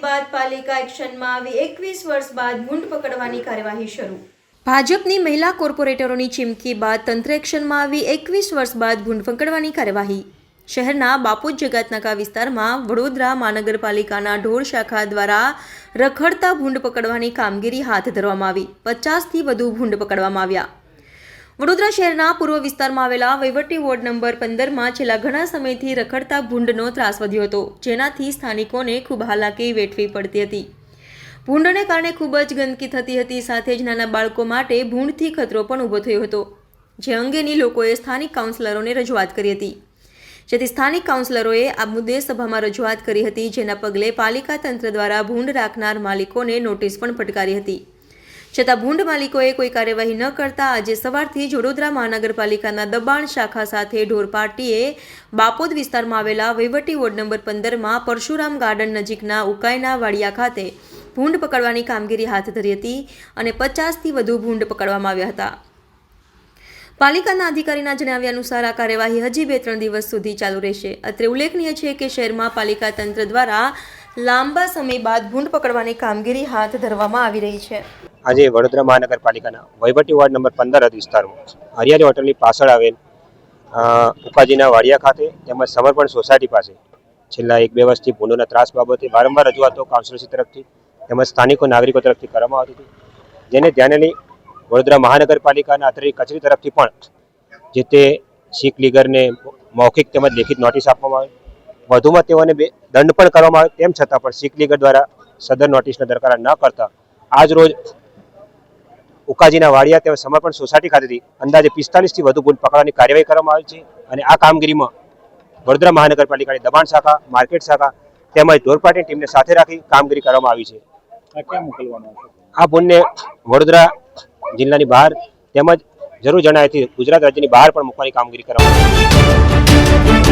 બાદ પાલિકા એક્શનમાં આવી 21 વર્ષ બાદ ભૂંડ પકડવાની કાર્યવાહી શરૂ। ભાજપની મહિલા કોર્પોરેટરોની ચીમકી બાદ તંત્ર એક્શનમાં આવી 21 વર્ષ બાદ ભૂંડ પકડવાની કાર્યવાહી। શહેરના બાપોદ જગાતનાકા વિસ્તારમાં વડોદરા મહાનગરપાલિકાના ઢોર શાખા દ્વારા રખડતા ભૂંડ પકડવાની કામગીરી હાથ ધરવામાં આવી। 50થી વધુ ભૂંડ પકડવામાં આવ્યા। વડોદરા શહેરના પૂર્વ વિસ્તારમાં આવેલા વહીવટી વોર્ડ નંબર 15માં છેલ્લા ઘણા સમયથી રખડતા ભૂંડનો ત્રાસ વધ્યો હતો, જેનાથી સ્થાનિકોને ખૂબ હાલાકી વેઠવી પડતી હતી। ભૂંડને કારણે ખૂબ જ ગંદકી થતી હતી, સાથે જ નાના બાળકો માટે ભૂંડથી ખતરો પણ ઊભો થયો હતો, જે અંગેની લોકોએ સ્થાનિક કાઉન્સિલરોને રજૂઆત કરી હતી, જેથી સ્થાનિક કાઉન્સિલરોએ આ મુદ્દે સભામાં રજૂઆત કરી હતી, જેના પગલે પાલિકા તંત્ર દ્વારા ભૂંડ રાખનાર માલિકોને નોટિસ પણ ફટકારી હતી। છતાં ભૂંડ માલિકોએ કોઈ કાર્યવાહી ન કરતા આજે સવારથી જ વડોદરા મહાનગરપાલિકાના દબાણ શાખા સાથે ઢોર પાર્ટીએ બાપોદ વિસ્તારમાં આવેલા વહીવટી વોર્ડ નંબર 15માં પરશુરામ ગાર્ડન નજીકના ઉકાઈના વાડિયા ખાતે ભૂંડ પકડવાની કામગીરી હાથ ધરી હતી અને 50થી વધુ ભૂંડ પકડવામાં આવ્યા હતા। પાલિકાના અધિકારીના જણાવ્યા અનુસાર આ કાર્યવાહી હજી 2-3 દિવસ સુધી ચાલુ રહેશે। અત્રે ઉલ્લેખનીય છે કે શહેરમાં પાલિકા તંત્ર દ્વારા લાંબા સમય બાદ ભૂંડ પકડવાની કામગીરી હાથ ધરવામાં આવી રહી છે। આજે વડોદરા મહાનગરપાલિકાના વહીવટી વોર્ડ નંબર 15 વિસ્તારમાં હરિયાળી હોટલની પાછળ આવેલ ઉકાજીના વાડિયા ખાતે તેમજ સમર્પણ સોસાયટી પાસે છેલ્લા 1-2 વર્ષથી ભૂંડોના ત્રાસ બાબતે વારંવાર રજૂઆતો કાઉન્સિલરશ્રી તરફથી તેમજ સ્થાનિકો નાગરિકો તરફથી કરવામાં આવતી હતી, જેને ધ્યાને લઈ વડોદરા મહાનગરપાલિકાના અત્રેની કચેરી તરફથી પણ જે તે શીખ લીગરને મૌખિક તેમજ લેખિત નોટિસ આપવામાં આવે, વધુમાં તેઓને દંડ પણ કરવામાં આવે, તેમ છતાં પણ શીખ લીગર દ્વારા સદર નોટિસને દરકાર ન કરતા આજ રોજ ઉકાજીના વાડિયા તેમજ સમર્પણ સોસાયટી ખાતેથી અંદાજે 45થી વધુ ભૂંડ પકડવાની કાર્યવાહી કરવામાં આવી છે અને આ કામગીરીમાં વડોદરા મહાનગરપાલિકાની દબાણ શાખા, માર્કેટ શાખા તેમજ ઢોર પાર્ટીની ટીમને સાથે રાખી કામગીરી કરવામાં આવી છે। આ ભૂંડને વડોદરા જિલ્લાની બહાર તેમજ જરૂર જણાયથી ગુજરાત રાજ્યની બહાર પણ મૂકવાની કામગીરી કરવામાં આવી છે।